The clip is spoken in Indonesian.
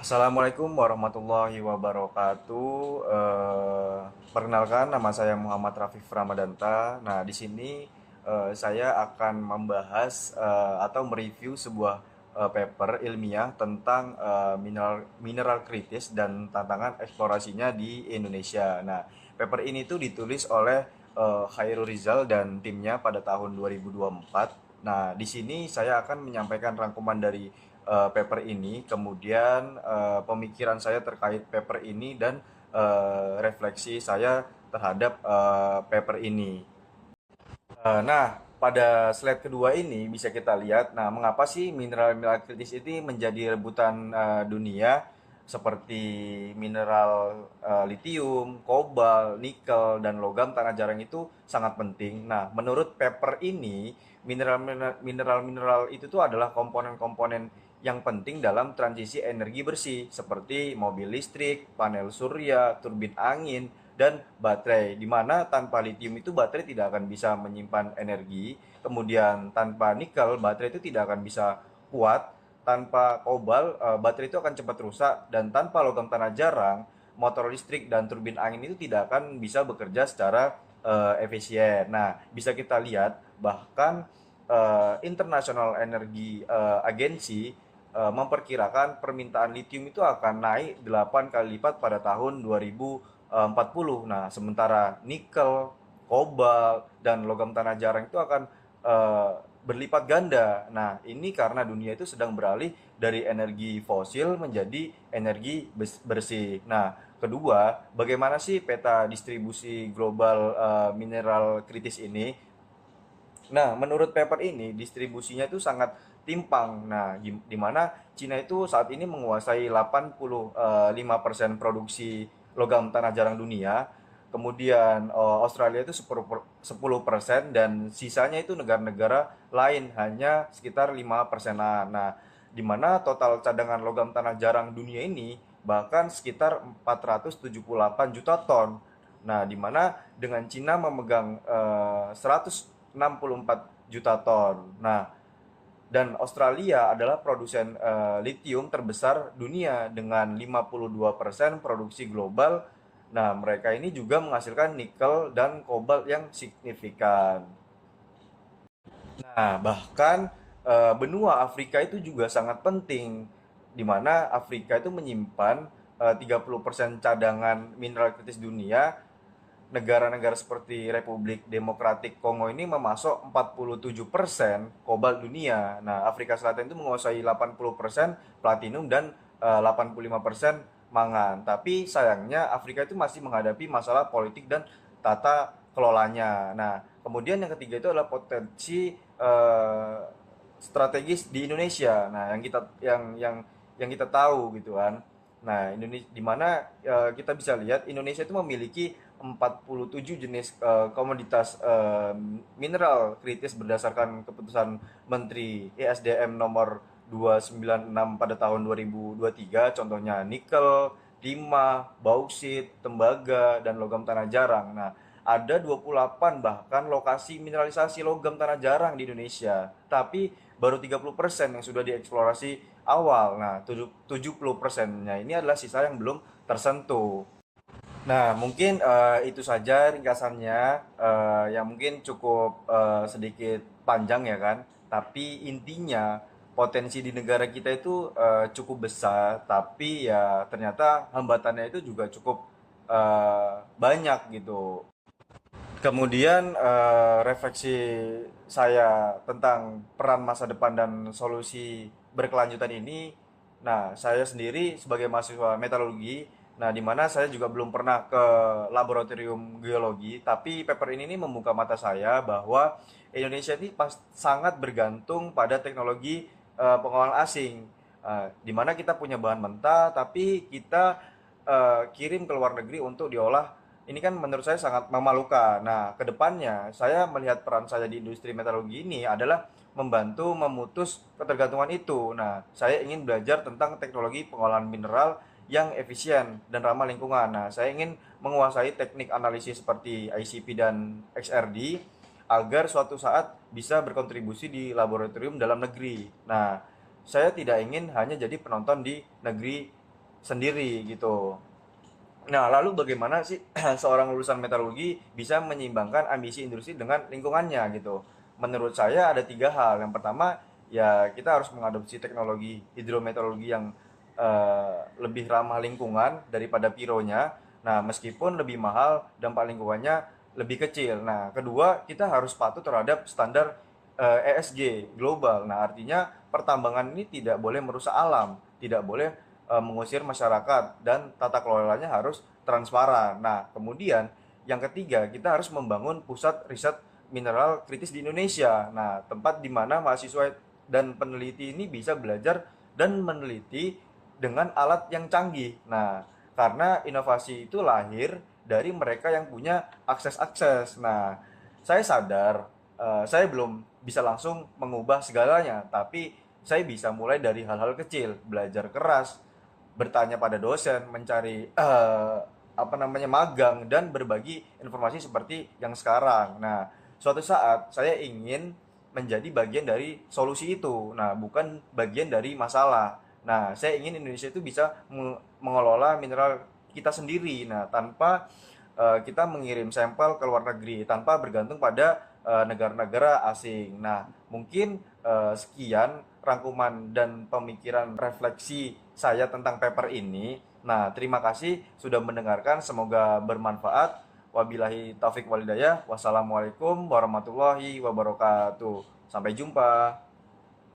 Assalamualaikum warahmatullahi wabarakatuh. Perkenalkan, nama saya Muhammad Rafif Ramadanta. Nah, di sini saya akan membahas atau mereview sebuah paper ilmiah tentang mineral mineral kritis dan tantangan eksplorasinya di Indonesia. Nah, paper ini tuh ditulis oleh Khairul Rizal dan timnya pada tahun 2024. Nah, di sini saya akan menyampaikan rangkuman dari paper ini, kemudian pemikiran saya terkait paper ini dan refleksi saya terhadap paper ini. Nah, pada slide kedua ini bisa kita lihat, nah mengapa sih mineral-mineral kritis ini menjadi rebutan dunia seperti mineral litium, kobal, nikel, dan logam tanah jarang itu sangat penting. Nah, menurut paper ini, mineral-mineral itu tuh adalah komponen-komponen yang penting dalam transisi energi bersih seperti mobil listrik, panel surya, turbin angin, dan baterai, di mana tanpa litium itu baterai tidak akan bisa menyimpan energi, kemudian tanpa nikel baterai itu tidak akan bisa kuat, tanpa kobal baterai itu akan cepat rusak, dan tanpa logam tanah jarang motor listrik dan turbin angin itu tidak akan bisa bekerja secara efisien. Nah, bisa kita lihat bahkan International Energy Agency memperkirakan permintaan litium itu akan naik 8 kali lipat pada tahun 2040. Nah, sementara nikel, kobal, dan logam tanah jarang itu akan eh, berlipat ganda. Nah, ini karena dunia itu sedang beralih dari energi fosil menjadi energi bersih. Nah, kedua, bagaimana sih peta distribusi global mineral kritis ini? Nah, menurut paper ini distribusinya itu sangat timpang. Nah, di mana Cina itu saat ini menguasai 85% produksi logam tanah jarang dunia. Kemudian Australia itu 10% dan sisanya itu negara-negara lain hanya sekitar 5%-an. Nah, di mana total cadangan logam tanah jarang dunia ini bahkan sekitar 478 juta ton. Nah, di mana dengan Cina memegang 164 juta ton. Nah, dan Australia adalah produsen litium terbesar dunia dengan 52% produksi global. Nah, mereka ini juga menghasilkan nikel dan kobalt yang signifikan. Nah, bahkan benua Afrika itu juga sangat penting, di mana Afrika itu menyimpan 30% cadangan mineral kritis dunia. Negara-negara seperti Republik Demokratik Kongo ini memasok 47% kobalt dunia. Nah, Afrika Selatan itu menguasai 80% platinum dan 85% mangan. Tapi sayangnya Afrika itu masih menghadapi masalah politik dan tata kelolanya. Nah, kemudian yang ketiga itu adalah potensi strategis di Indonesia. Nah, yang kita tahu gitu kan. Nah, Indonesia di mana kita bisa lihat Indonesia itu memiliki 47 jenis komoditas mineral kritis berdasarkan keputusan Menteri ESDM nomor 296 pada tahun 2023, contohnya nikel, timah, bauksit, tembaga, dan logam tanah jarang. Nah, ada 28 bahkan lokasi mineralisasi logam tanah jarang di Indonesia, tapi baru 30% yang sudah dieksplorasi awal. Nah, 70%-nya ini adalah sisa yang belum tersentuh. Nah, mungkin itu saja ringkasannya, yang mungkin cukup sedikit panjang ya kan. Tapi intinya potensi di negara kita itu cukup besar, tapi ya ternyata hambatannya itu juga cukup banyak gitu. Kemudian refleksi saya tentang peran masa depan dan solusi berkelanjutan ini. Nah, saya sendiri sebagai mahasiswa metalurgi, nah di mana saya juga belum pernah ke laboratorium geologi, tapi paper ini membuka mata saya bahwa Indonesia ini sangat bergantung pada teknologi pengolahan asing. Di mana kita punya bahan mentah, tapi kita kirim ke luar negeri untuk diolah. Ini kan menurut saya sangat memalukan. Nah, kedepannya saya melihat peran saya di industri metalurgi ini adalah membantu memutus ketergantungan itu. Nah, saya ingin belajar tentang teknologi pengolahan mineral yang efisien dan ramah lingkungan. Nah, saya ingin menguasai teknik analisis seperti ICP dan XRD agar suatu saat bisa berkontribusi di laboratorium dalam negeri. Nah, saya tidak ingin hanya jadi penonton di negeri sendiri gitu. Nah, lalu bagaimana sih seorang lulusan metalurgi bisa menyeimbangkan ambisi industri dengan lingkungannya gitu? Menurut saya ada tiga hal. Yang pertama, ya kita harus mengadopsi teknologi hidrometeorologi yang lebih ramah lingkungan daripada pironya. Nah, meskipun lebih mahal, dampak lingkungannya lebih kecil. Nah, kedua, kita harus patuh terhadap standar ESG global. Nah, artinya pertambangan ini tidak boleh merusak alam, tidak boleh mengusir masyarakat, dan tata kelolanya harus transparan. Nah, kemudian yang ketiga, kita harus membangun pusat riset mineral kritis di Indonesia. Nah, tempat di mana mahasiswa dan peneliti ini bisa belajar dan meneliti dengan alat yang canggih. Nah, karena inovasi itu lahir dari mereka yang punya akses-akses. Nah, saya sadar saya belum bisa langsung mengubah segalanya, tapi saya bisa mulai dari hal-hal kecil, belajar keras, bertanya pada dosen, mencari apa namanya magang, dan berbagi informasi seperti yang sekarang. Nah, suatu saat saya ingin menjadi bagian dari solusi itu. Nah, bukan bagian dari masalah. Nah, saya ingin Indonesia itu bisa mengelola mineral kita sendiri. Nah, tanpa kita mengirim sampel ke luar negeri, tanpa bergantung pada negara-negara asing. Nah, mungkin sekian rangkuman dan pemikiran refleksi saya tentang paper ini. Nah, terima kasih sudah mendengarkan, semoga bermanfaat. Wabillahi taufik walhidayah. Wassalamualaikum warahmatullahi wabarakatuh. Sampai jumpa.